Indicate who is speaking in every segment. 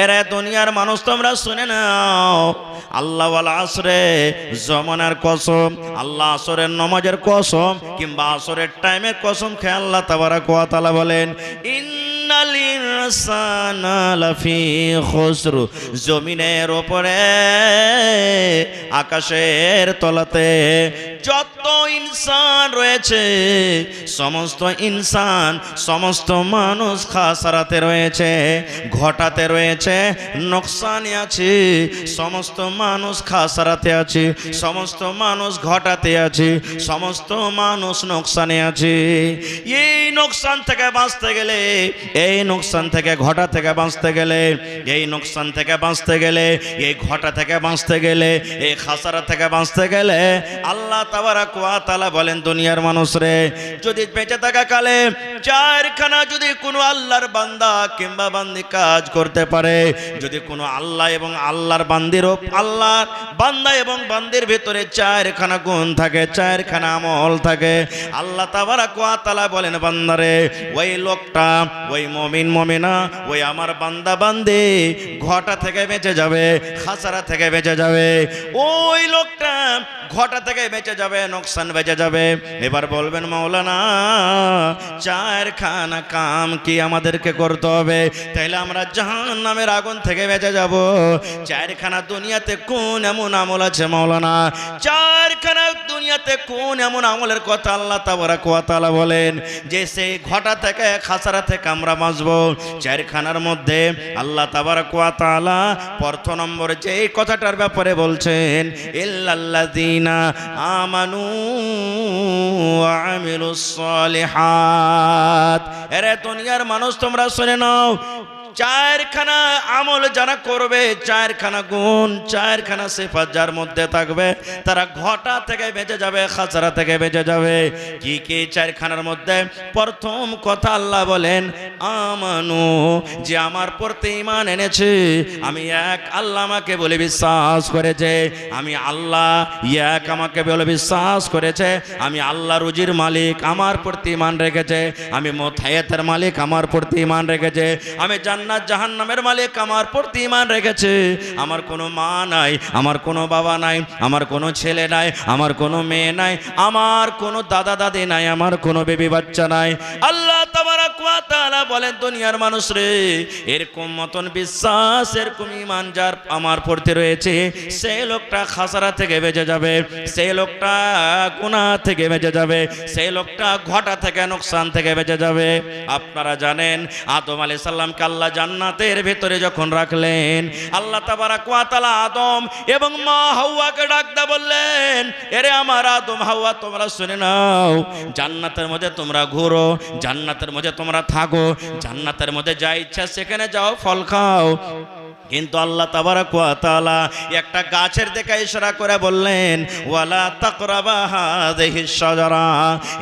Speaker 1: এরে দুনিয়ার মানুষ তোমরা শুনে নাও, আল্লাহ ওয়াল আসরে জমানার কসম, আল্লাহ আসরের নামাজের কসম কিংবা আসরের টাইমের কসম খেয়ে আল্লাহ তাবারাক ওয়া তাআলা বলেন ইন্নাল ইনসানা লাফি খুসর। জমিনের উপরে আকাশের তলাতে যত ইনসান রয়েছে সমস্ত ইনসান সমস্ত মানুষ খাসারাতে রয়েছে, ঘটাতে রয়েছে, নোকসানে আছে। সমস্ত মানুষ খাসারাতে আছে, সমস্ত মানুষ ঘটাতে আছে, সমস্ত মানুষ নোকসানে আছে। এই নোকসান থেকে বাঁচতে গেলে, এই নোকসান থেকে ঘটা থেকে বাঁচতে গেলে, এই নোকসান থেকে বাঁচতে গেলে, এই ঘটা থেকে বাঁচতে গেলে, এই খাসারা থেকে বাঁচতে গেলে আল্লাহ তাবারাক ওয়া তাআলা বলেন দুনিয়ার মানুষ রে, যদি বেঁচে থাকা কালে চারখানা যদি কোনো আল্লাহর বান্দা কিংবা বান্দি কাজ করতে পারে, যদি কোনো আল্লাহ এবং আল্লাহর বান্দির আল্লাহর বান্দা এবং বান্দির ভিতরে চারখানা গুণ থাকে, চারখানা আমল থাকে, আল্লাহ তাবারাক ওয়া তাআলা বলেন বান্দারে ওই লোকটা, ওই মুমিন মুমিনা, ওই আমার বান্দা বান্দি ঘটা থেকে বেঁচে যাবে, খাসারা থেকে বেঁচে যাবে। ওই লোকটা ঘটা থেকে বেঁচে যাবে, নোকসান বেঁচে যাবে। এবার বলবেন মাওলানা চারখানা কাম কি আমাদেরকে করতে হবে তাইলে আমরা জাহান্নামের আগুন থেকে বেঁচে যাব? চারখানা দুনিয়াতে কোন এমন আমল আছে মাওলানা? চারখানা দুনিয়াতে কোন এমন আমলের কথা আল্লাহ তাবারাক ওয়া তাআলা বলেন যে সেই ঘটা থেকে খাসারা থেকে আমরা বাঁচব? চারখানার মধ্যে আল্লাহ তাবারাক ওয়া তাআলা প্রথম নম্বরে যে কথাটার ব্যাপারে বলছেন ইল্লাল্লাযীনা আমানু ওয়া আমিলুস সালিহাত। এরে দুনিয়ার মানুষ তোমরা শুনে নাও, চারখানা আমল যারা করবে, চারখানা গুণ, চারখানা সিফাত যার মধ্যে থাকবে তারা ঘটা থেকে বেঁচে যাবে, খাসারা থেকে বেঁচে যাবে। কি কি চারখানার মধ্যে? প্রথম কথা আল্লাহ বলেন আমানু, যে আমার প্রতি ঈমান এনেছে, আমি এক আল্লাহ আমাকে বলে বিশ্বাস করেছে, আমি আল্লাহ এক আমাকে বলে বিশ্বাস করেছে, আমি আল্লাহ রুজির মালিক আমার প্রতি ঈমান রেখেছে, আমি মুতায়াতের মালিক আমার প্রতি ঈমান রেখেছে, আমি জান্নাত জাহান্নামের মালিক আমার প্রতি ঈমান রেখেছে। আমার কোনো মা নাই, আমার কোনো বাবা নাই, আমার কোনো ছেলে নাই, আমার কোনো মেয়ে নাই, আমার কোনো দাদা দাদি নাই, আমার কোনো বেবি বাচ্চা নাই। আল্লাহ তাবারাক ওয়া তাআলা বলেন দুনিয়ার মানুষ রে, এরকম মতন বিশ্বাস, এরকম ঈমান যার আমার প্রতি রয়েছে সেই লোকটা খাসারা থেকে বেঁচে যাবে, সেই লোকটা গুনাহ থেকে বেঁচে যাবে, সেই লোকটা ঘটা থেকে নোকসান থেকে বেঁচে যাবে। আপনারা জানেন আদম আলাইহিস সালামকে আল্লাহ জান্নাতের ভিতরে যখন রাখলেন, আল্লাহ তাবারাক ওয়া তাআলা আদম এবং মা হাওয়াকে ডাকতে বললেন এরে আমার আদম হাওয়া তোমরা শুনে নাও, জান্নাতের মধ্যে তোমরা ঘুরো, জান্নাতের মধ্যে তোমরা থাকো, জান্নাতের মধ্যে যা ইচ্ছা সেখানে যাও, ফল খাও, কিন্তু আল্লাহ তাবারাক ওয়া তাআলা একটা গাছের দিকে ইশারা করে বললেন ওয়ালা তাকরাবা হাযিহিশ শাজারা।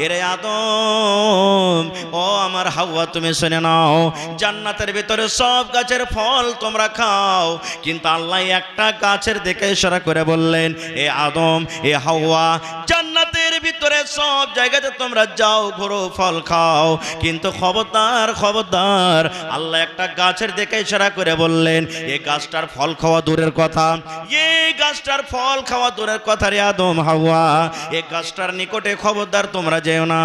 Speaker 1: এরে আদম ও আমার হাওয়া তুমি শুনে নাও, জান্নাতের ভিতরে সব গাছের ফল তোমরা খাও, কিন্তু আল্লাহ একটা গাছের দিকে ইশারা করে বললেন এ আদম এ হাওয়া জান্নাতের ভিতরে সব জায়গাতে তোমরা যাও, ঘোরো, ফল খাও, কিন্তু খবরদার খবরদার আল্লাহ একটা গাছের দিকে ইশারা করে বললেন এই গাছটার ফল খাওয়া দূরের কথা, এই গাছটার ফল খাওয়া দূরের কথা রে আদম হাওয়া, এই গাছটার নিকটে খবরদার তোমরা যেও না,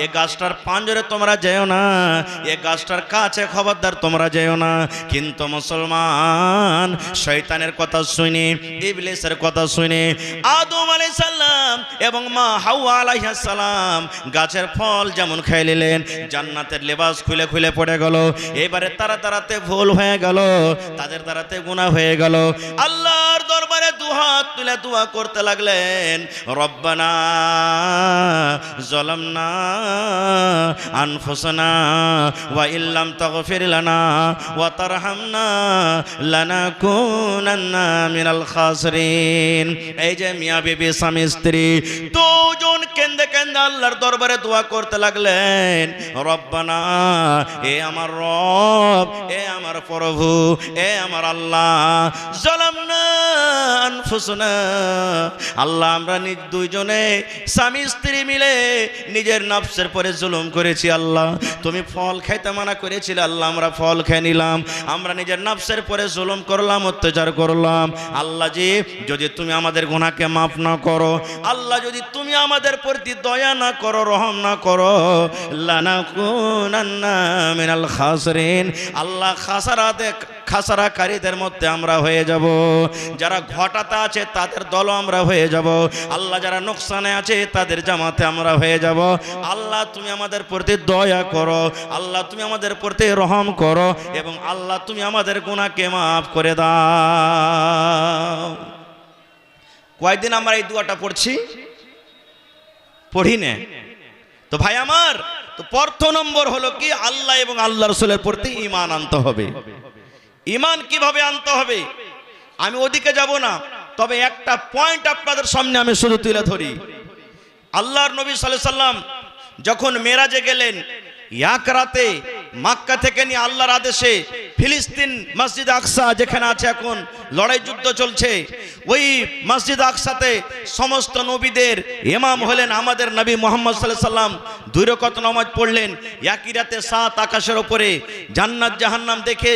Speaker 1: এই গাছটার পাঞ্জরে তোমরা যেও না, এই গাছটার কাছে খবরদার তোমরা যেও না। কিন্তু মুসলমান শয়তানের কথা শুনে, ইবলিসের কথা শুনে আদম আলাইহিস সালাম এবং মা হাওয়া আলাইহিস সালাম গাছের ফল যেমন খেয়ে নিলেন, জান্নাতের লেবাস খুলে খুলে পড়ে গেল। এবারে তারা তারাতে ভুল হয়ে গেল, তাদের দ্বারাতে গুনাহ হয়ে গেল। আল্লাহর দরবারে দুহাত তুলে দোয়া করতে লাগলেন রব্বানা যালামনা আনফুসানা ওয়া ইল্লাম তাগফির লানা ওয়া তারহামনা লানাকুনান্না মিনাল খাসিরিন। এই যে মিয়া বিবি স্বামী স্ত্রী দুজন কেন্দে কেন্দে কেন্দে আল্লাহর দরবারে দোয়া করতে লাগলেন, রব্বানা, এ আমার রব, এ আমার প্রভু, এ আমার আল্লাহ, জালামনা আনফুসনা, আল্লাহ আমরা দুইজনে স্বামী স্ত্রী মিলে নিজের নফসের পরে জুলুম করেছি। আল্লাহ তুমি ফল খাইতে মানা করেছিলে, আল্লাহ আমরা ফল খেয়ে নিলাম। আমরা নিজের নফসের পরে জুলুম করলাম, অত্যাচার করলাম। আল্লাহ জি, যদি তুমি আমাদের গুনাহকে মাফ না করো, আল্লাহ যদি তুমি আমাদের প্রতি দয়া না করো, রহম না করো, লানাকুনান্না মিনাল খাসিরিন, আল্লাহ খাসারাকারীদের মধ্যে আমরা হয়ে যাব। যারা ঘটাতে আছে তাদের দলও আমরা হয়ে যাব। আল্লাহ যারা নোকসানে আছে তাদের জামাতে আমরা হয়ে যাব। আল্লাহ তুমি আমাদের প্রতি দয়া করো, আল্লাহ তুমি আমাদের প্রতি রহম করো, এবং আল্লাহ তুমি আমাদের গুনাহকে মাফ করে দাও। কয়েকদিন আমরা এই দোয়াটা পড়ছি, পড়ি না তো ভাই আমার। তো প্রথম নম্বর হলো কি, আল্লাহ এবং আল্লাহ রাসূলের প্রতি ঈমান আনতে হবে। ঈমান কিভাবে আনতে হবে আমি ওদিকে যাব না, তবে একটা পয়েন্ট আপনাদের সামনে আমি শুধু তুলে ধরি। আল্লাহর নবী সাল্লাল্লাহু আলাইহি সাল্লাম যখন মেরাজে গেলেন, এক রাতে মক্কা থেকে নিয়ে আল্লাহর আদেশে ফিলিস্তিন মসজিদ আকসা যেখানে আছে এখন লড়াই যুদ্ধ চলছে, ওই মসজিদ আকসাতে সমস্ত নবীদের ইমাম হলেন আমাদের নবী মুহাম্মদ সাল্লাল্লাহু আলাইহি সাল্লাম। 2 রাকাত নামাজ পড়লেন, একই রাতে 7 আকাশের উপরে জান্নাত জাহান্নাম দেখে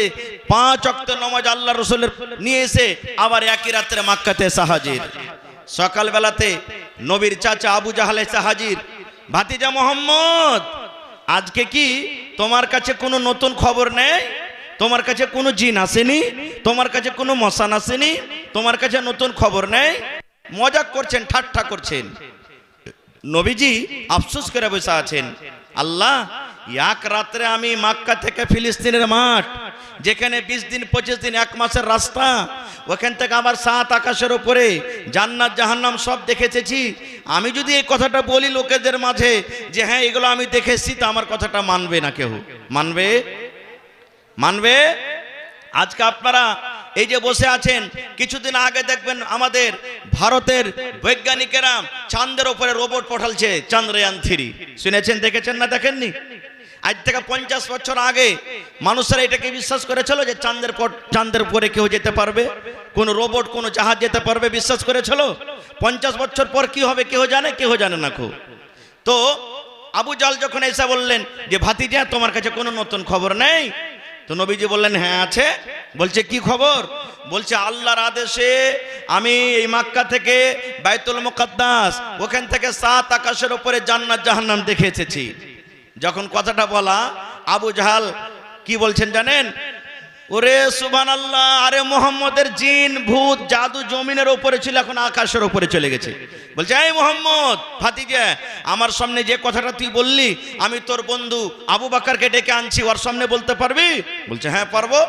Speaker 1: 5 ওয়াক্ত নামাজ আল্লাহ রাসূলের নিয়ে এসে আবার একই রাতে মক্কাতে এসে হাজির। সকালবেলাতে নবীর চাচা আবু জাহাল এসে হাজির, ভাতিজা মুহাম্মদ, আজকে কি তোমার কাছে কোনো নতুন খবর নেই? তোমার কাছে কোনো জিন আসেনি? তোমার কাছে কোনো মশান আসেনি? তোমার কাছে নতুন খবর নেই? মজাক করছেন, ঠাট্টা করছেন। নবীজি আফসোস করে বসে আছেন, আল্লাহ এক রাত্রে আমি মক্কা থেকে ফিলিস্তিনের মাঠ যেখানে 20 দিন 25 দিন 1 মাসের রাস্তা, ওখান থেকে আবার 7 আকাশের উপরে জান্নাত জাহান্নাম সব দেখেছি, আমি যদি এই কথাটা বলি লোকেদের মাঝে যে হ্যাঁ এগুলো আমি দেখেছি, তো আমার কথাটা মানবে না কেউ? মানবে? আজকে আপনারা এই যে বসে আছেন, কিছুদিন আগে দেখবেন আমাদের ভারতের বৈজ্ঞানিকেরা চাঁদের উপরে রোবট পাঠালছে, চন্দ্রয়ান 3। শুনেছেন, দেখেছেন না দেখেননি? আজ থেকে 50 বছর আগে মানুষেরা এটাকে বিশ্বাস করেছিল যে চাঁদের উপরে কেউ যেতে পারবে, কোন রোবট কোন জাহাজ যেতে পারবে, বিশ্বাস করেছিল। 50 বছর পর কি হবে কেউ জানে না। তো আবু জাহল যখন এসে বললেন যে ভাতিজা তোমার কাছে কোনো নতুন খবর নেই, তো নবীজি বললেন হ্যাঁ আছে। বলছে কি খবর? বলছে আল্লাহর আদেশে আমি এই মক্কা থেকে বাইতুল মুকাদ্দাস, ওখান থেকে 7 আকাশের উপরে জান্নাত জাহান্নাম দেখে এসেছি। যখন কথাটা বলা, আবু জাহাল কি বলছেন জানেন? ওরে সুবহানাল্লাহ, আরে মুহাম্মদের জিন ভূত জাদু জমিনের উপরে ছিল, এখন আকাশের উপরে চলে গেছে। বলছে এই মুহাম্মদ ভাতিজা, আমার সামনে যে কথাটা তুই বললি, আমি তোর বন্ধু আবু বকরকে ডেকে আনছি, ওর সামনে বলতে পারবি? বলছে হ্যাঁ পারবো।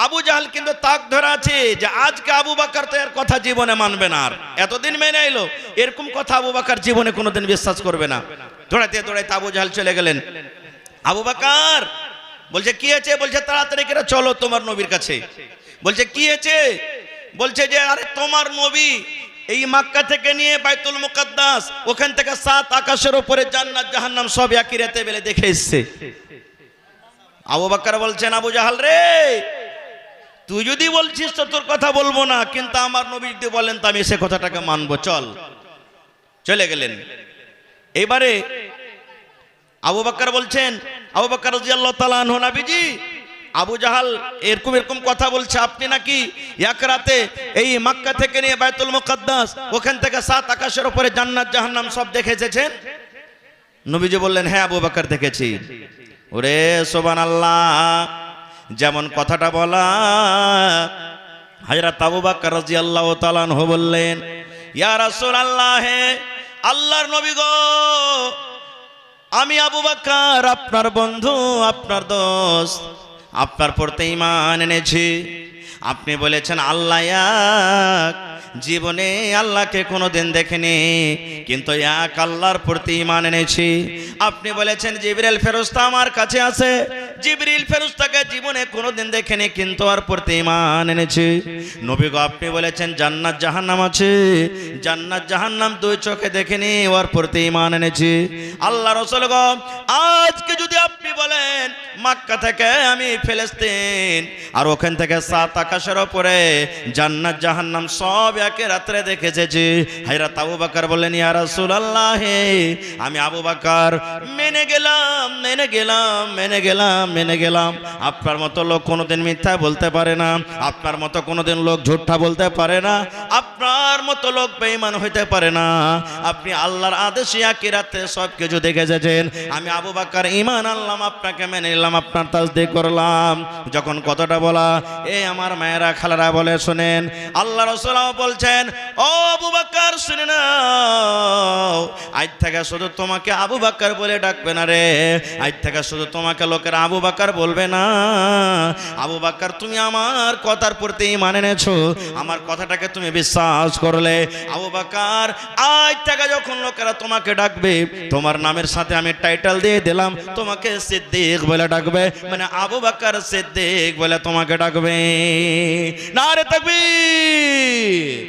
Speaker 1: আবু জাহল কিন্তু তাক ধরে আছে যে আজকে আবু বকর তো এর কথা জীবনে মানবে না, আর এতদিন মেনে এলো, এরকম কথা আবু বকর জীবনে কোনোদিন বিশ্বাস করবে না। দৌড়াইতে আবু জাহল চলে গেলেন। আবু বকর বলছে কি আছে? বলছে তাড়াতাড়ি করে চলো তোমার নবীর কাছে। বলছে কি আছে? বলছে যে আরে তোমার নবী এই মক্কা থেকে নিয়ে বাইতুল মুকাদ্দাস, ওখান থেকে 7 আকাশের উপরে জান্নাত জাহান্নাম সব একই রাতে বেলে দেখে এসেছে। আবু বকর বলছেন আবু জাহল রে, তুই যদি বলছিস তো তোর কথা বলবো না, কিন্তু আমার নবী যদি বলেন তো আমি সে কথাটাকে মানবো, চল। চলে গেলেন। এবারে আবু বকর বলছেন, আবু বকর রাদিয়াল্লাহু তাআলা আনহু, নবীজি আবু জাহল এরকম কথা বলছে, আপনি নাকি এক রাতে এই মক্কা থেকে নিয়ে বাইতুল মুকাদ্দাস, ওখান থেকে 7 আকাশের উপরে জান্নাত জাহান্নাম সব দেখে এসেছেন? নবীজি বললেন হ্যাঁ আবু বকর দেখেছি। ওরে সুবহানাল্লাহ, যেমন কথাটা বলা, হযরত আবু বকর রাদিয়াল্লাহু তাআলা আনহু বললেন ইয়া রাসূলুল্লাহ, আল্লাহর নবী গো, আমি আবু বকর আপনার বন্ধু, আপনার দোস্ত, আপনার প্রতি ঈমান এনেছি। আপনি বলেছেন আল্লাহ এক, জীবনে আল্লাহকে কোনোদিন দেখেনি, কিন্তু এক আল্লাহর প্রতি ঈমান এনেছি। আপনি বলেছেন জিবরাইল ফেরেশতা আমার কাছে আছে, জিবরিল ফেরেশতাকে জীবনে কোনোদিন দেখেনি, কিন্তু আর প্রতি ঈমান এনেছে। নবী গো আপনি বলেছেন জান্নাত জাহান্নাম আছে, জান্নাত জাহান্নাম দুই চোখে দেখেনি, ওর প্রতি ঈমান এনেছে। আল্লাহ রাসূল গো আজকে যদি আপনি বলেন মক্কা থেকে আমি ফিলিস্তিন আর ওখান থেকে সাত আকাশের উপরে জান্নাত জাহান্নাম সব একে রাত্রে দেখে এসেছি, হযরত আবু বকর বললেন ইয়া রাসূলুল্লাহ আমি আবু বকর মেনে গেলাম মেনে গেলাম মেনে গেলাম মেনে গেলাম। আপনার মতো লোক কোনোদিন মিথ্যা বলতে পারে না, আপনার মতো কোনোদিন লোক ঝুঠা বলতে পারে না, আপনার মতো লোক বেঈমান হইতে পারে না। আপনি আল্লাহর আদেশে একই রাতে সব কিছু দেখে এসেছেন। আমি আবু বকর ঈমান আনলাম, আপনাকে মেনে নিলাম, আপনার তাসদীক করলাম। যখন কথাটা বলা এই আমার মায়েরা খালারা বলে শুনেন, আল্লাহ রাসূল বলছেন ও আবু বকর শুনে নাও, আজ থেকে শুধু তোমাকে আবু বকর বলে ডাকবে না রে, আজ থেকে শুধু তোমাকে লোকেরা আবু বকর বলবে না। আবু বকর তুমি আমার কথার প্রতি ঈমান এনেছো, আমার কথাটাকে তুমি বিশ্বাস করলে। আবু বকর আজ থেকে যখন লোকেরা তোমাকে ডাকবে তোমার নামের সাথে আমি টাইটেল দিয়ে দিলাম, তোমাকে সিদ্দিক বলে ডাকবে, মানে আবু বকর সিদ্দিক বলে তোমাকে ডাকবে। নারে তাকবীর।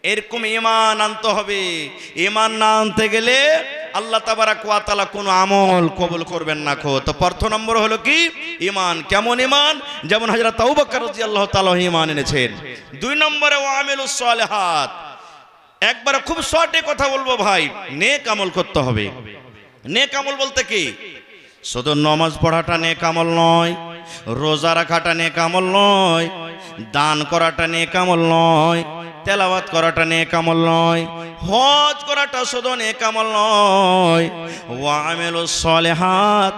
Speaker 1: এরকম ঈমান আনতে হবে। ঈমান না আনতে গেলে আল্লাহ তাবারাক ওয়া তাআলা কোনো আমল কবুল করবেন না। তো প্রথম নম্বর হলো কি ঈমান। কেমন ঈমান? যেমন হযরত আবু বকর রাদিয়াল্লাহু তাআলা ঈমান এনেছেন। দুই নম্বরে ওয়া আমিলুস সালিহাত। একবার খুব শর্টে কথা বলবো ভাই, নেক আমল করতে হবে। নেক আমল বলতে কি? শুধু নামাজ পড়াটা নেক আমল নয়, রোজা রাখাটা নেক আমল নয়, দান করাটা নেক আমল নয়, তেলাওয়াত করাটা নেক আমল নয়, হজ করাটা শুধু নেক আমল নয়। ওয়া আমিলুস সালিহাত,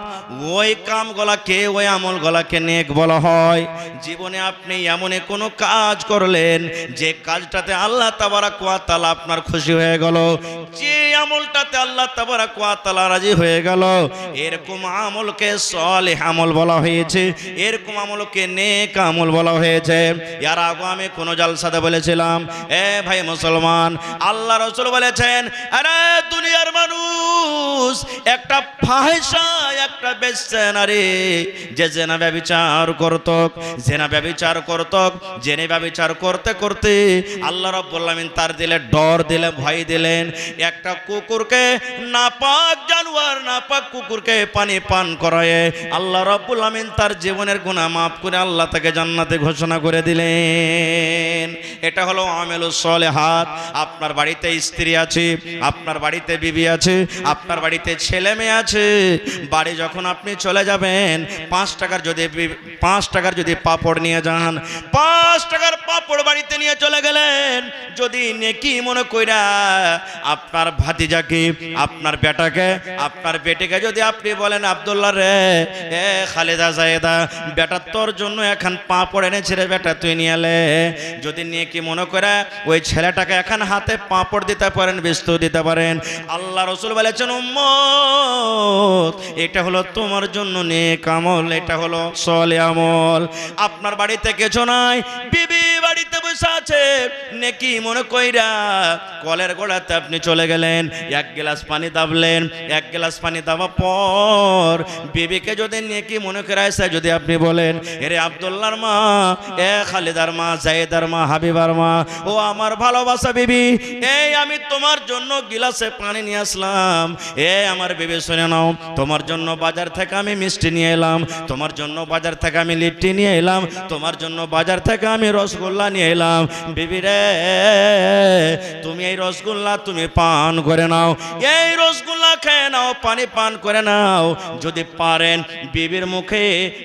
Speaker 1: ওই কামগুলাকে ওই আমলগুলাকে নেক বলা হয়। জীবনে আপনি এমন কোনো কাজ করলেন যে কাজটাতে আল্লাহ তাবারাক ওয়া তাআলা আপনার খুশি হয়ে গেল, যে আমলটাতে আল্লাহ তাবারাক ওয়া তাআলা রাজি হয়ে গেল, এরকম আমলকে সালিহ আমল বলা হয়েছে, এরকম আমলকে নেক আমল বলা হয়েছে। এর আগে আমি কোন জালসাতে বলেছিলাম এ ভাই মুসলমান, আল্লাহ রাসূল বলেছেন আরে দুনিয়ার মানুষ একটা ফাহিশা একটা বেশ্যানারী যে জেনা ব্যভিচার করতক, জেনা ব্যভিচার করতক, জেনে ব্যভিচার করতে করতে আল্লাহ রাব্বুল আলামিন তার দিলে ডর দিলে ভয় দিলেন। একটা কুকুরকে নাপাক জানোয়ার নাপাক কুকুরকে পানি পান করায় আল্লাহ রাব্বুল আলামিন তার জীবনের গুনাহ মাফ করে আল্লাহ তাকে জান্নাতে ঘোষণা করে দিলেন। এটা হলো আমিলুস সালিহাত। আপনার বাড়িতে স্ত্রী আছে, আপনার বাড়িতে বিবি আছে, আপনার বাড়িতে ছেলে মেয়ে আছে, বাড়ি যখন আপনি চলে যাবেন 5 টাকার যদি পাপড় নিয়ে যান, 5 টাকার পাপড় বাড়িতে নিয়ে চলে গেলেন, যদি নেকি মনে কইরা আপনার ভাতিজাকে আপনার বেটাকে আপনার বেটিকে যদি আপনি বলেন আব্দুল্লাহ রে এ খালেদা জায়েদা বেটা তোর জন্য এখন পাপড় এনেছে রে বেটা তুই নিয়ে এলে, যদি নেকি মনে করে ওই ছেলেটাকে এখন হাতে পাপড় দিতে পারেন, বিস্কুট দিতে পারেন, আল্লাহ রাসূল বলেছেন উম্মত এটা হলো তোমার জন্য নেক আমল, এটা হলো সালিহ আমল। আপনার বাড়িতে কিছু নাই, বিবি বাড়িতে বসে আছে, নেকি মনে কইরা কলের গোড়াতে আপনি চলে গেলেন, 1 গ্লাস পানি দাবলেন, 1 গ্লাস পানি দেওয়ার পর বিবিকে যদি নেকি মনে করে আসে, যদি আপনি বলেন এরে আব্দুল্লাহর মা, এ খালিদার মা, জায়েদার মা, হাবিবার মা, ও আমার ভালোবাসা বিবি, এই আমি তোমার জন্য গিলাসে পানি নিয়ে আসলাম, এ আমার বিবি শুনে নাও, তোমার জন্য বাজার থেকে আমি মিষ্টি নিয়ে এলাম, তোমার জন্য বাজার থেকে আমি লিট্টি নিয়ে এলাম, তোমার জন্য বাজার থেকে আমি রসগোল্লা নিয়ে এলাম, বিবি রে তুমি এই রসগোল্লা তুমি পান করে নাও, এই রসগোল্লা খেয়ে নাও, পানি পান করে নাও। যদি পারেন বিবির মুখে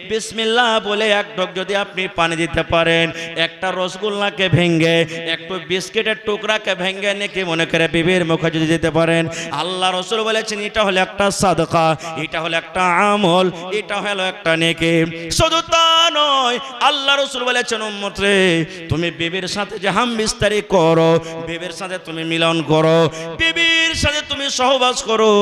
Speaker 1: বিসমিল্লাহ বলে এক ঢোক যদি আপনি পানি দিতে পারেন, একটা রসগোল্লাকে ভেঙ্গে একটু বিস্কিটের টুকরাকে ভেঙ্গে নাকি মনে করে বিবির মুখে যদি দিতে পারেন, আল্লাহ রাসূল বলেছেন এটা হলো একটা সাদকা, এটা হলো একটা আমল, এটা হলো একটা নেকি। শুধু তা নয়, আল্লাহ রাসূল বলেছেন উম্মত রে তুমি বিবির সাথে যে হাম বিস্তারি করো, বিবির সাথে তুমি মিলন করো, বিবির সাথে তুমি সহবাস করো,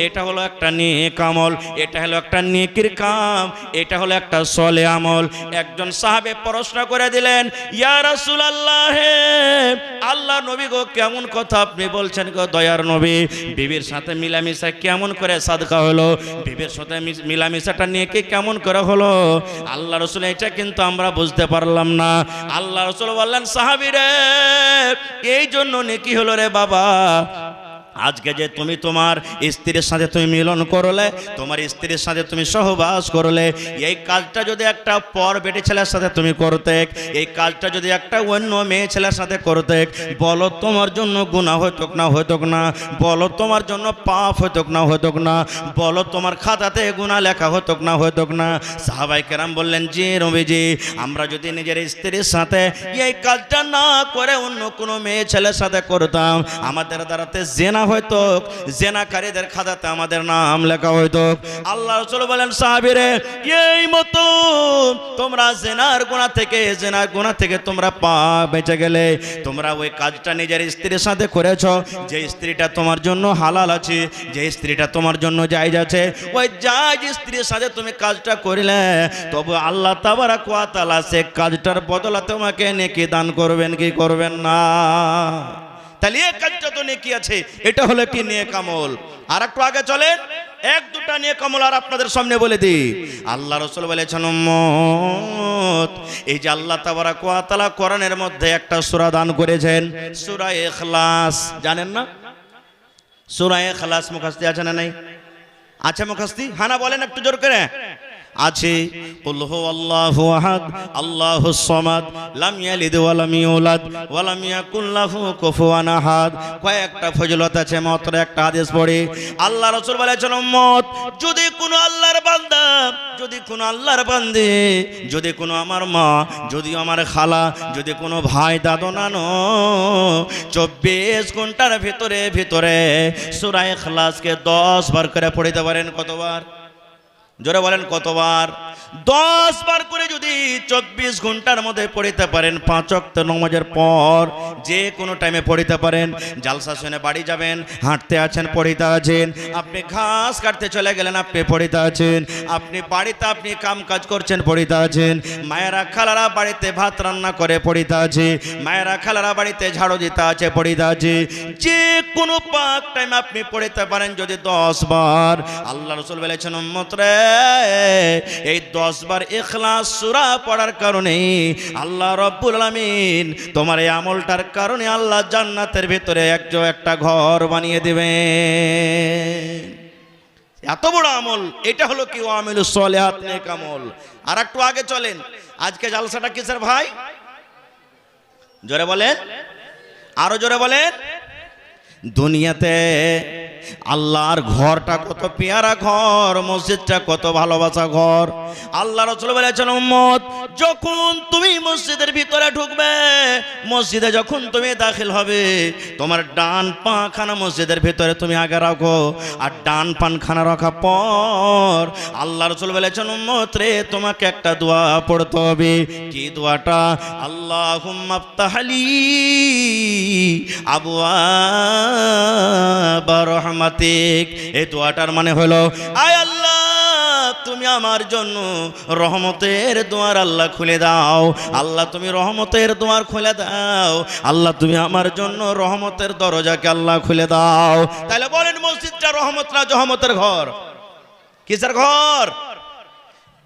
Speaker 1: এটা হলো একটা নেক আমল, এটা হলো একটা নেকির কাম, এটা হলো একটা সলে আমল। একজন সাহাবে প্রশ্ন করে দিলেন, ইয়া রাসূলুল্লাহ, আল্লাহ নবী গো, কেমন কথা আপনি বলছেন গো দয়ার নবী, বিবির সাথে মিলামিশা কেমন করে সাদকা হলো, বিবির সাথে মিলামিশাটা নেকি কেমন করে হলো? আল্লাহ রাসূল, এটা কিন্তু আমরা বুঝতে পারলাম না। আল্লাহ রাসূল বললেন, সাহাবীরে, এই জন্য নেকি হলো রে বাবা, আজকে যে তুমি তোমার স্ত্রীর সাথে তুমি মিলন করলে, তোমার স্ত্রীর সাথে তুমি সহবাস করলে, এই কাজটা যদি একটা পর বেটি ছেলের সাথে তুমি করতে, এই কাজটা যদি একটা অন্য মেয়ে ছেলের সাথে করতে, বলো তোমার জন্য গুনাহ হইতক না হইতক না? বলো তোমার জন্য পাপ হইতক না হইতক না? বলো তোমার খাতাতে গুনাহ লেখা হইতক না হইতক না? সাহাবায়ে কেরাম বললেন, জি নবীজি, আমরা যদি নিজের স্ত্রীর সাথে এই কাজটা না করে অন্য কোনো মেয়ে ছেলের সাথে করতাম, আমাদের দ্বারাতে জেনা হয়তো, জেনাকারীদের খাতাতে আমাদের নাম লেখা হইতো। আল্লাহ রাসূল বলেন, সাহাবীরে, এই মতো তোমরা জেনার গুনাহ থেকে তোমরা বেঁচে গেলে, তোমরা ওই কাজটা নিজের স্ত্রীর সাথে করেছো, যে স্ত্রীটা তোমার জন্য হালাল আছে, যে স্ত্রীটা তোমার জন্য জায়েজ আছে, ওই জায়েজ স্ত্রীর সাথে তুমি কাজটা করিলে, তবে আল্লাহ তাবারক ওয়া তাআলা সে কাজটার বদলে তোমাকে নেকি দান করবেন কি করবেন না? তাহলে এই কাজটা তো নেকি আছে, এটা হলো কি নেক আমল। আর একটু আগে চলেন, এক দুটা নেক আমল আর আপনাদের সামনে বলে দিই। আল্লাহ রাসূল বলেছেন, উম্মত, এই যে আল্লাহ তাবারক ওয়া তাআলা কোরআনের মধ্যে একটা সূরা দান করেছেন, সূরা ইখলাস, জানেন না? সূরা ইখলাস মুখস্থ আছে না নাই? আছে মুখস্থ? হ্যাঁ না বলেন একটু জোর করে। আছে। কুল হুয়াল্লাহু আহাদ আল্লাহুস সামাদ লাম ইয়ালিদ ওয়া লাম ইউলাদ ওয়া লাম ইয়াকুল লাহু কুফুয়ান আহাদ। কয়েকটা ফজিলত আছে, মাত্র একটা হাদিস পড়ি। আল্লাহ রাসূল বলেছেন, উম্মত, যদি কোনো আল্লাহর বান্দা, যদি কোনো আল্লাহর বান্দী, যদি কোনো আমার মা, যদি আমার খালা, যদি কোনো ভাই দাদু নানো 24 ঘন্টার ভিতরে সূরা ইখলাসকে 10 বার করে পড়িতে পারেন। কতবার? জোরে বলেন কতবার? 10 বার করে যদি 24 ঘন্টার মধ্যে পড়িতে পারেন, 5 ওয়াক্ত নামাজের পর যে কোনো টাইমে পড়িতে পারেন। জালসা শুনে বাড়ি যাবেন, হাঁটতে আছেন পড়িতে আছেন, আপনি ঘাস কাটতে চলে গেলেন আপনি পড়িতে আছেন, আপনি বাড়িতে আপনি কাম কাজ করছেন পড়িতে আছেন, মায়েরা খালারা বাড়িতে ভাত রান্না করে পড়িতে আছে, মায়েরা খালারা বাড়িতে ঝাড়ু দিতে আছে পড়িতে আছে, যে কোনো পাক টাইম আপনি পড়িতে পারেন যদি 10 বার। আল্লাহ রাসূল বলেছেন, উম্মত রে, এই 10 বার ইখলাস সূরা পড়ার কারণে আল্লাহ রাব্বুল আলামিন তোমার এই আমলটার কারণে আল্লাহ জান্নাতের ভিতরে একটা ঘর বানিয়ে দিবেন। এত বড় আমল, এটা হলো কি আমিলুস সলিহাত, নেক আমল। আর একটু আগে চলেন, আজকে জালসাটা কিসের ভাই? জোরে বলেন, আরো জোরে বলেন। দুনিয়াতে আল্লাহর ঘরটা কত পেয়ারা ঘর, মসজিদটা কত ভালোবাসা ঘর। আল্লাহ রাসূল বলেছেন, উম্মত, যখন তুমি মসজিদের ভিতরে ঢুকবে, মসজিদে যখন তুমি দাখিল হবে, তোমার ডান পা খানা মসজিদের ভিতরে তুমি আগে রাখো, আর ডান পান খানা রাখার পর আল্লাহ রাসূল বলেছেন, উম্মত রে, তোমাকে একটা দোয়া পড়তে হবে। কি দোয়াটা? আল্লাহুম্মা আফতাহলি আবওয়াবা রাহমাতিক। এই দোয়াটার মানে হলো, আয় আল্লাহ, তুমি আমার জন্য রহমতের দুয়ার আল্লাহ খুলে দাও। আল্লাহ, তুমি রহমতের দুয়ার খুলে দাও। আল্লাহ, তুমি আমার জন্য রহমতের দরজাকে আল্লাহ খুলে দাও। তাহলে বলেন, মসজিদটা রহমত না জহমতের ঘর? কিসের ঘর?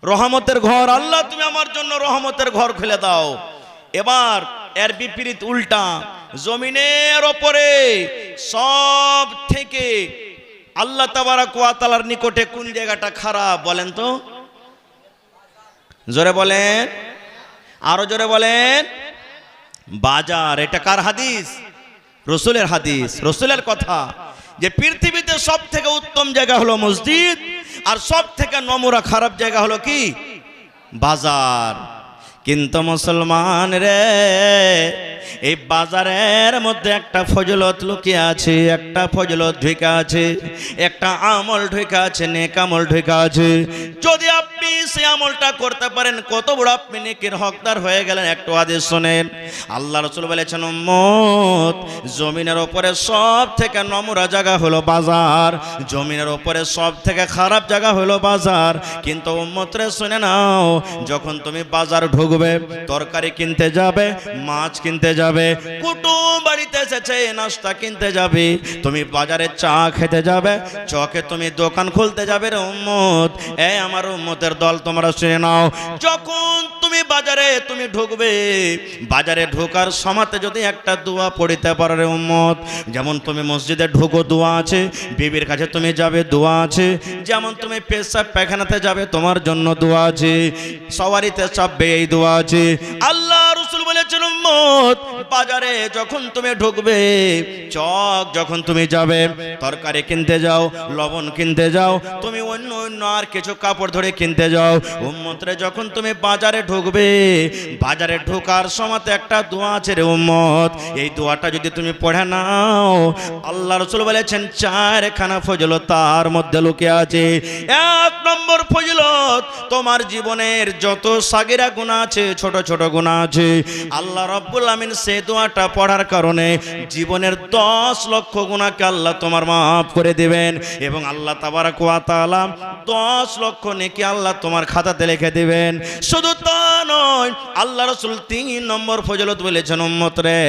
Speaker 1: রহমতের ঘর। আল্লাহ, তুমি আমার জন্য রহমতের ঘর খুলে দাও। এবার এর বিপরীত, উল্টা, জমিনের ওপরে সব থেকে আল্লাহ তাবারক ওয়া তাআলার নিকটে কোন জায়গাটা খারাপ বলেন তো? জোরে বলেন, আরো জোরে বলেন। বাজার। এটা কার হাদিস? রাসূলের হাদিস, রাসূলের কথা, যে পৃথিবীতে সব থেকে উত্তম জায়গা হলো মসজিদ, আর সব থেকে নোংরা খারাপ জায়গা হলো কি? বাজার। কিন্তু মুসলমান রে, এই বাজারের মধ্যে একটা ফজিলত লুকিয়ে আছে, একটা ফজিলত ঢুকে আছে, একটা আমল ঢুকে আছে, নেক আমল ঢুকে আছে। যদি আপনি আপনি সেই আমলটা করতে পারেন, কত বড় আপনি নেকির হকদার হয়ে গেলেন। একটু হাদিস শুনেন, আল্লাহ রাসূল বলেছেন, উম্মত, জমিনের উপরে সব থেকে নোংরা জায়গা হলো বাজার, জমিনের উপরে সব থেকে খারাপ জায়গা হলো বাজার। কিন্তু উম্মত রে শুনে নাও, যখন তুমি বাজার ঢুকবে, তরকারি কিনতে যাবে, মাছ কিনতে যাবে, কুটুম বাড়িতে এসেছে নাস্তা কিনতে যাবে, তুমি বাজারে চা খেতে যাবে, চকে তুমি দোকান খুলতে যাবে রে উম্মত। এই আমার উম্মতের দল, তোমরা শুনে নাও, যখন তুমি বাজারে তুমি ঢুকবে, বাজারে ঢোকার সময়তে যদি একটা দোয়া পড়িতে পারো রে উম্মত, যেমন তুমি মসজিদে ঢুকো দোয়া আছে, বিবির কাছে তুমি যাবে দোয়া আছে, যেমন তুমি পেশাব পায়খানাতে যাবে তোমার জন্য দোয়া আছে, সওয়ারিতে চাপবে এই দোয়া আছে। আল্লাহ রাসূল বলেছেন, উম্মত, বাজারে যখন তুমি ঢুকবে, চক যখন তুমি যাবে, তরকারি কিনতে যাও, লবণ কিনতে যাও, তুমি অন্য অন্য আর কিছু কাপড় ধরে কিনতে যাও, উম্মতরে যখন তুমি বাজারে ঢুকবে, বাজারে ঢোকার সময়তে একটা দোয়া আছে রে উম্মত, এই দোয়াটা যদি তুমি পড়ে নাও, আল্লাহ রাসূল বলেছেন চারখানা ফজিলত তার মধ্যে লুকিয়ে আছে। এক নম্বর ফজিলত, তোমার জীবনের যত সাগিরা গুনাহ আছে, ছোট ছোট গুনাহ আছে, আল্লাহ রাব্বুল আমিন সেই দোয়াটা পড়ার কারণে জীবনের 10 লক্ষ গুনাহকে আল্লাহ তোমার মাফ করে দিবেন, এবং আল্লাহ তাবারক ওয়া তাআলা 10 লক্ষ নেকি আল্লাহ তোমার খাতাতে লিখে দিবেন। শুধু তা নয়, আল্লাহ রাসূল 3 নম্বর ফজিলত বলেছেন, উম্মত রে,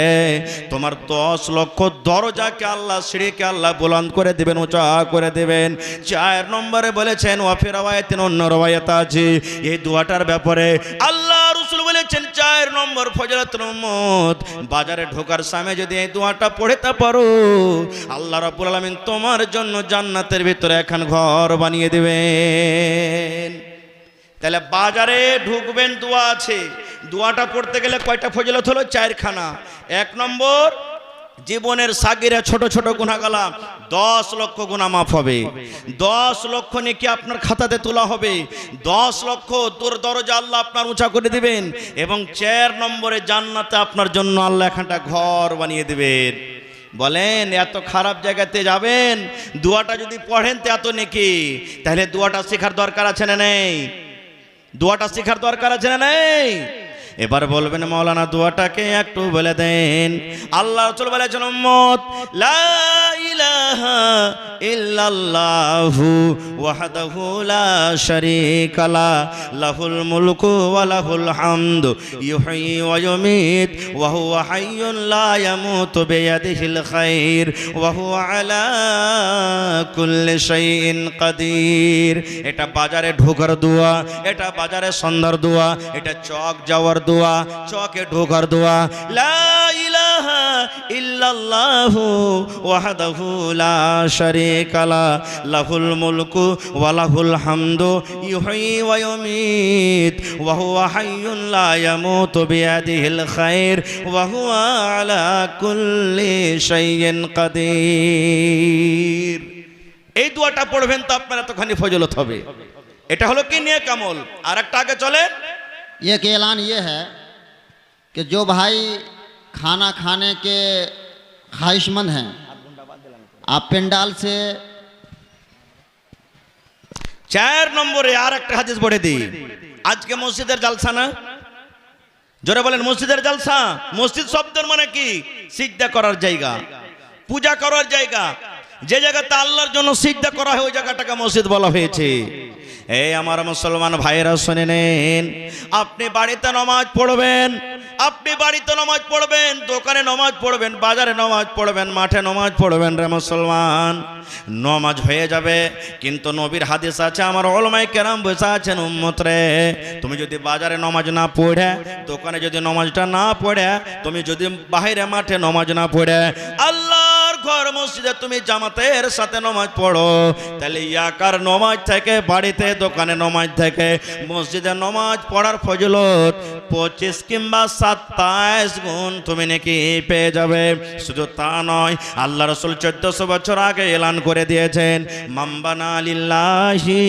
Speaker 1: তোমার 10 লক্ষ দরজাকে আল্লাহ, সিঁড়িকে আল্লাহ বুলন্দ করে দিবেন, উঁচা করে দিবেন। 4 নম্বরে বলেছেন, ওয়াফি রাওয়ায়াতিন, অন্য রাওয়ায়াত আছে এই দোয়াটার ব্যাপারে, আল্লাহ রাসূল বলেছেন 4 নম্বর ফজিলত, উম্মত, বাজারে ঢোকার সময় যদি এই দোয়াটা পড়তে পারো, আল্লাহ রাব্বুল আলামিন তোমার জন্য জান্নাতের ভিতরে এখন ঘর বানিয়ে দিবেন। তাহলে বাজারে ঢুকবেন, দোয়া আছে, দোয়াটা পড়তে গেলে কয়টা ফজিলত হলো? 4খানা। 1 নম্বর, জীবনের সাগিরা ছোট ছোট গুনাহগালা 10 লক্ষ গুনাহ মাফ হবে, 10 লক্ষ নেকি আপনার খাতাতে তোলা হবে, 10 লক্ষ তোর দরজা আল্লাহ আপনার উঁচা করে দিবেন, এবং 4 নম্বরে জান্নাতে আপনার জন্য আল্লাহ একটা ঘর বানিয়ে দিবেন। বলেন, এত খারাপ জায়গাতে যাবেন, দোয়াটা যদি পড়েন তো এত নেকি, তাহলে দোয়াটা শেখার দরকার আছে না নেই? দোয়াটা শেখার দরকার আছে না নেই? এবার বলবেন, মাওলানা দোয়াটাকে একটু বলে দেন। আল্লাহ রাসূল বলেছেন, উম্মত, লা ইলাহা ইল্লাল্লাহু ওয়াহদাহু লা শারীকা লা, লাহুল মুলকু ওয়া লাহুল হামদু, ইউহয়ি ওয়া ইউমীত ওয়া হুয়া হাইয়ুন লা ইয়ামুতু বিয়াদিহিল খায়র ওয়া হুয়া আলা কুল্লি শাইইন কাদির। এটা বাজারে ঢোকার দোয়া, এটা বাজারে সন্ধ্যার দোয়া, এটা চক যাওয়ার দোয়া, চকে ঢোকার দোয়া। লা ইলাহা ইল্লাল্লাহু ওয়াহদাহু লা শারীকা লা, লাহুল মুলকু ওয়া লাহুল হামদু, ইউহয়ি ওয়া ইউমীত ওয়া হুয়া হাইয়ুন লা ইয়ামুতু বিয়াদিহিল খায়র ওয়া হুয়া আলা কুল্লি শাইইন কাদির। এই দোয়াটা পড়বেন তো আপনার এতখানি ফজিলত হবে। এটা হলো কি নেক আমল। আর একটা আগে চলে,
Speaker 2: एक ऐलान ये है कि जो भाई खाना खाने के ख्वाहिशमंद हैं, आप पेंडाल से
Speaker 1: 4 নম্বরে আর একটা হাদিস পড়ে দিই। আজকে মসজিদের জালসা না? জোরে বলেন, মসজিদের জালসা। মসজিদ শব্দের মানে কি? সিজদা করার জায়গা, পূজা করার জায়গা। যে জায়গাতে আল্লাহর জন্য সিজদা করা হয় ওই জায়গাটাকে মসজিদ বলা হয়েছে। এই আমার মুসলমান ভাইরা শুনে নেন, আপনি বাড়িতে নামাজ পড়বেন, আপনি বাড়িতে নামাজ পড়বেন, দোকানে নামাজ পড়বেন, বাজারে নামাজ পড়বেন, মাঠে নামাজ পড়বেন রে মুসলমান, নামাজ হয়ে যাবে। কিন্তু নবীর হাদিস আছে, আমার উলামায়ে কেরাম বসে আছেন, উম্মত রে, তুমি যদি বাজারে নামাজ না পড়ে, দোকানে যদি নামাজটা না পড়ে, তুমি যদি বাইরে মাঠে নামাজ না পড়ে, আল্লাহর ঘর মসজিদে তুমি জামাতের সাথে নামাজ পড়ো, তাহলে ইয়াকার নামাজ থেকে, বাড়িতে দোকানে নামাজ থেকে মসজিদে নামাজ পড়ার ফজিলত 25 কিংবা 27 গুণ তুমি নাকি পেয়ে যাবে। শুধু তা নয়, আল্লাহ রাসূল 1400 বছর আগে এলান করে দিয়েছেন, মামবানা লিল্লাহি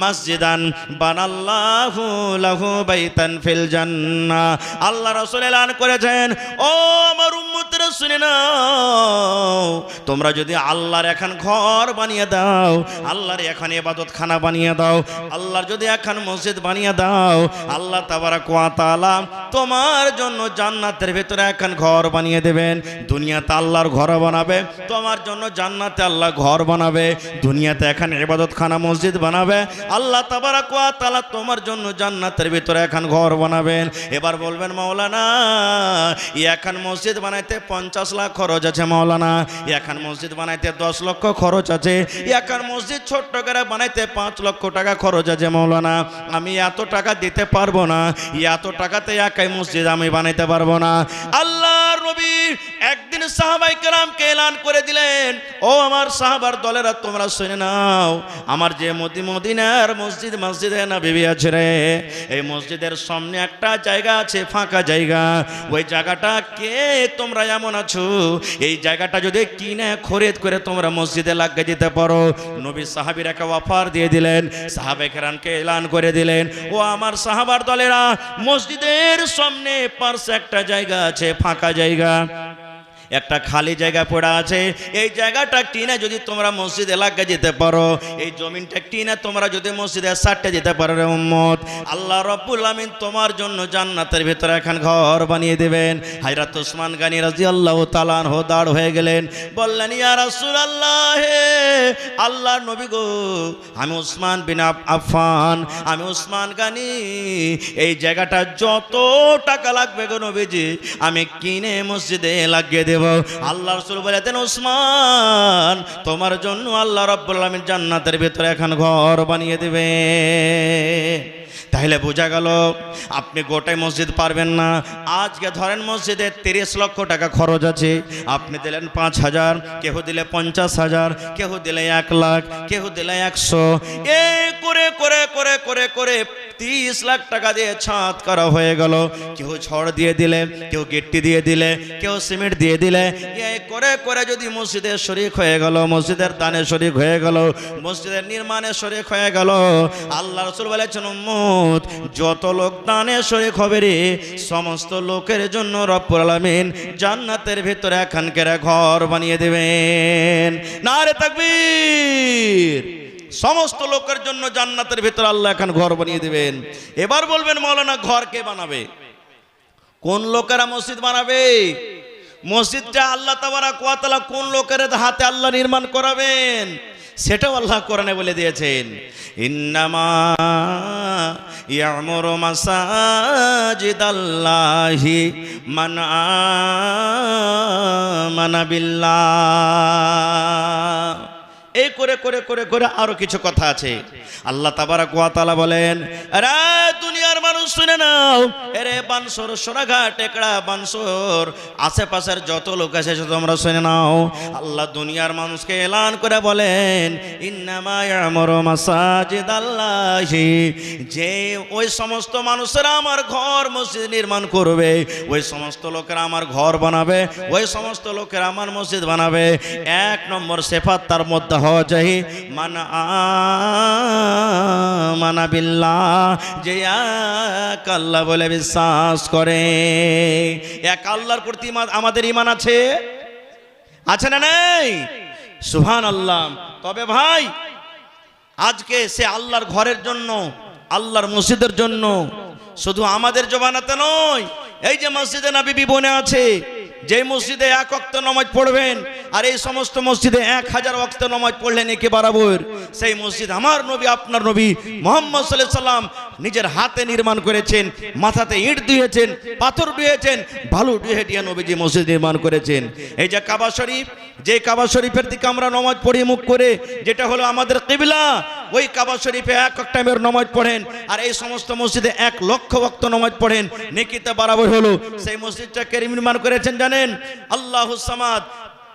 Speaker 1: মসজিদান বানাল্লাহু লাহু বাইতান ফিল জান্নাহ। আল্লাহ রাসূল এলান করেছেন, ও আমার উম্মতরা শুনে নাও, তোমরা যদি আল্লাহর এখন ঘর বানিয়ে দাও, আল্লাহর এখন ইবাদত খানা বানিয়ে দাও, আল্লাহর যদি এখন মসজিদ বানিয়ে দাও, আল্লাহ তাবারাক ওয়া তাআলা তোমার জন্য জান্নাতের ভিতরে এখন ঘর বানিয়ে দেবেন। দুনিয়াতে আল্লাহর ঘর বানাবে, তোমার জন্য জান্নাতে আল্লাহ ঘর বানাবে। দুনিয়াতে এখন ইবাদত খানা মসজিদ বানাবে, আল্লাহ তাবারাক ওয়া তাআলা তোমার জন্য জান্নাতের ভিতরে এখন ঘর বানাবেন। এবার বলবেন মাওলানা এখন মসজিদ বানাইতে 50 লাখ খরচ আছে, মাওলানা এখন মসজিদ বানাইতে 10 লক্ষ খরচ আছে, এখন মসজিদ ছোট্ট করে বানাইতে 5 লক্ষ টাকা খরচ আছে, মাওলানা আমি এত টাকা দিতে পারবো না, এত টাকাতে একাই মসজিদ আমি বানাইতে পারবো না। আল্লাহর নবী একদিন সাহাবায়ে কেরামকে এলান করে দিলেন, ও আমার সাহাবার দলেরা তোমরা শুনে নাও, আমার যে মদিনার মসজিদে নববী আছে রে, এই মসজিদের সামনে একটা জায়গা আছে, ফাঁকা জায়গা, ওই জায়গাটা কে তোমরা এমন আছো এই জায়গাটা যদি কিনে খরিদ করে তোমরা মসজিদে লাগিয়ে দিতে পারো। নবী সাহাবীরাকে অফার দিয়ে দিলেন, সাহাবায়ে কেরামকে এলান করে দিলেন, ও আমার সাহাবার দলেরা মসজিদের সামনে পাশে একটা জায়গা আছে, ফাঁকা জায়গা, একটা খালি জায়গা পড়া আছে, এই জায়গাটা টিনে যদি তোমরা মসজিদে লাগিয়ে যেতে পারো, এই জমিনটা টিনে তোমরা যদি মসজিদে সাটতে যেতে পারো রে উম্মত, আল্লাহ রাব্বুল আমিন তোমার জন্য জান্নাতের ভিতরে এখন ঘর বানিয়ে দেবেন। হযরত ওসমান গনি রাদিয়াল্লাহু তাআলা আনহু দাঁড় হয়ে গেলেন, বললেন ইয়া রাসূলুল্লাহ, হে আল্লাহর নবী গো, আমি ওসমান বিন আফফান, আমি ওসমান গনি, এই জায়গাটা যত টাকা লাগবে গো নবীজি আমি কিনে মসজিদে লাগিয়ে দেব। আল্লাহ রাসূল বলেছেন ওসমান তোমার জন্য আল্লাহ রাব্বুল আলামিন জান্নাতের ভিতরে এখন ঘর বানিয়ে দেবে। তাহলে বোঝা গেল আপনি গোটাই মসজিদ পারবেন না। আজকে ধরেন মসজিদে 30 লক্ষ টাকা খরচ আছে, আপনি দিলেন 5,000, কেউ দিলে 50,000, কেউ দিলে 1 লাখ, কেউ দিলে 100, এই করে করে করে করে করে 30 লাখ টাকা দিয়ে ছাদ করা হয়ে গেল। কেউ ছড় দিয়ে দিলে, কেউ গিট্টি দিয়ে দিলে, কেউ সিমেন্ট দিয়ে দিলে, এই করে করে যদি মসজিদের শরীক হয়ে গেল, মসজিদের দানে শরীক হয়ে গেল, মসজিদের নির্মাণে শরীক হয়ে গেল, আল্লাহ রাসূল বলেছেন উম্মত যত লোক দানে শরীক হবে রে, সমস্ত লোকের জন্য রব্বুল আলামিন জান্নাতের ভিতরে এখানকার ঘর বানিয়ে দেবেন। নারে তাকবীর। সমস্ত লোকের জন্য জান্নাতের ভিতরে আল্লাহ এখন ঘর বানিয়ে দিবেন। এবার বলবেন মাওলানা ঘর কে বানাবে? কোন লোকেরা মসজিদ বানাবে? মসজিদটা আল্লাহ তাবারাক ওয়া তাআলা কোন লোকের হাতে আল্লাহ নির্মাণ করাবেন সেটাও আল্লাহ কোরআনে বলে দিয়েছেন, ইন্নামা ইয়ামুরু মাসাজিদাল্লাহি মান আমানা বিল্লাহ। এই করে করে করে করে আরো কিছু কথা আছে। আল্লাহ তাবারাক ওয়া তাআলা বলেন, আরে দুনিয়ার মানুষ শুনে নাও, এরে বানসর, সোনাঘাট, টেকড়া, বানসর, আশেপাশের যত লোক আছে তোমরা শুনে নাও, আল্লাহ দুনিয়ার মানুষকে এলান করে বলেন, ইন্নামা ইয়ামুরু মাসাজিদাল্লাহি, যে ওই সমস্ত মানুষেরা আমার ঘর মসজিদ নির্মাণ করবে, ওই সমস্ত লোকেরা আমার ঘর বানাবে, ওই সমস্ত লোকেরা আমার মসজিদ বানাবে। 1 নম্বর সিফাত তার মধ্যে হওয়া চাই মান আমানা বিল্লাহ, যে এক আল্লাহ বলে বিশ্বাস করে। এক আল্লাহর প্রতি আমাদের ঈমান আছে, আছে না নেই? সুবহানাল্লাহ। তবে ভাই আজকে সে আল্লাহর ঘরের জন্য, আল্লাহর মসজিদের জন্য শুধু আমাদের জবানাতে নয়, এই যে মসজিদে নববী বনে আছে, যে মসজিদে 1 ওয়াক্ত নামাজ পড়বেন আর এই সমস্ত মসজিদে 1000 ওয়াক্ত নামাজ পড়লেন একে বরাবর, সেই মসজিদ আমার নবী আপনার নবী মুহাম্মদ সাল্লাল্লাহু আলাইহি সাল্লাম নিজের হাতে নির্মাণ করেছেন। মাথাতে ইট দিয়েছেন, পাথর দিয়েছেন, বালু দিয়ে নবীজি মসজিদ নির্মাণ করেছেন। এই যে কাবা শরীফ, যে কাবা শরীফের দিকে আমরা নামাজ পড়ি মুখ করে, যেটা হলো আমাদের কিবলা, ওই কাবা শরীফে 1 টাইমের নামাজ পড়েন আর এই সমস্ত মসজিদে 1 লক্ষ ওয়াক্ত নামাজ পড়েন, নেকিতে বরাবর হলো। সেই মসজিদটাকে নির্মাণ করেছেন জানেন আল্লাহুস সামাদ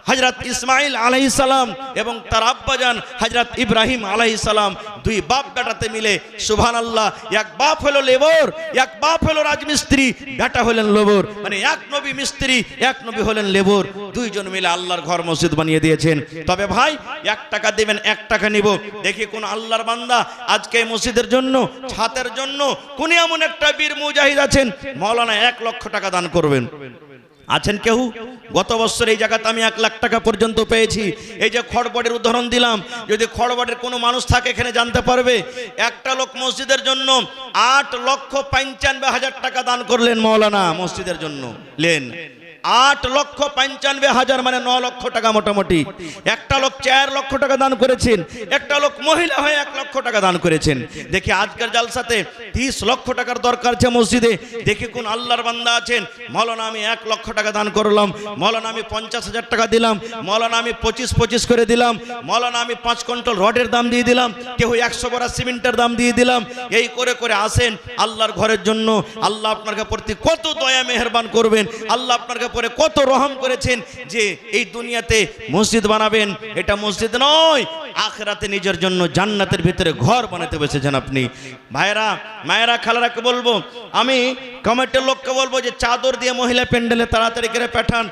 Speaker 1: হযরত ইসমাঈল আলাইহিস সালাম এবং তার আব্বাজান হযরত ইব্রাহিম আলাইহিস সালাম, 2 বাপ বেটাতে মিলে। সুবহানাল্লাহ। এক বাপ হলো লেবর, এক বাপ হলো রাজমিস্ত্রি, বেটা হলেন লেবর, মানে এক নবী মিস্ত্রি, এক নবী হলেন লেবর, 2 জন মিলে আল্লাহর ঘর মসজিদ বানিয়ে দিয়েছেন। তবে ভাই 1 টাকা দিবেন, 1 টাকা নিব, দেখি কোন আল্লাহর বান্দা আজকে মসজিদের জন্য, ছাদের জন্য কোন এমন একটা বীর মুজাহিদ আছেন মাওলানা 1 লক্ষ টাকা দান করবেন? আছেন কেউ? গত বছর এই জায়গাতে আমি 1 লাখ টাকা পর্যন্ত পেয়েছি। এই যে খড়বটের উদাহরণ দিলাম, যদি খড়বটের কোনো মানুষ থাকে এখানে জানতে পারবে, একটা লোক মসজিদের জন্য 8,95,000 টাকা দান করলেন মৌলানা মসজিদের জন্য। লেন 8,95,000 মানে 9 লক্ষ টাকা মোটামুটি। একটা লোক 4 লক্ষ টাকা দান করেছেন, একটা লোক মহিলা হয়ে 1 লক্ষ টাকা দান করেছেন। দেখি আজকের জালসাতে 30 লক্ষ টাকার দরকার আছে মসজিদে, দেখি কোন আল্লাহর বান্দা আছেন, মৌলানা আমি 1 লক্ষ টাকা দান করলাম, মৌলানা আমি 50,000 টাকা দিলাম, মৌলানা আমি 25 করে দিলাম, মৌলানা আমি 5 কুইন্টাল রডের দাম দিয়ে দিলাম, কেউ 100 বড়া সিমেন্টের দাম দিয়ে দিলাম। এই করে করে আসেন আল্লাহর ঘরের জন্য। আল্লাহ আপনার প্রতি কত দয়া মেহেরবান করবেন, আল্লাহ আপনার পরে কত রহম করেছেন যে এই দুনিয়াতে মসজিদ বানাবেন। এটা মসজিদ নয়, আখিরাতে নিজের জন্য জান্নাতের ভিতরে ঘর বানাতে বসেছেন আপনি। ভাইরা মায়েরা খালারাকে বলবো, আমি কমিটির লোককে বলবো যে চাদর দিয়ে মহিলা প্যান্ডেলে তাড়াতাড়ি করে পাঠান।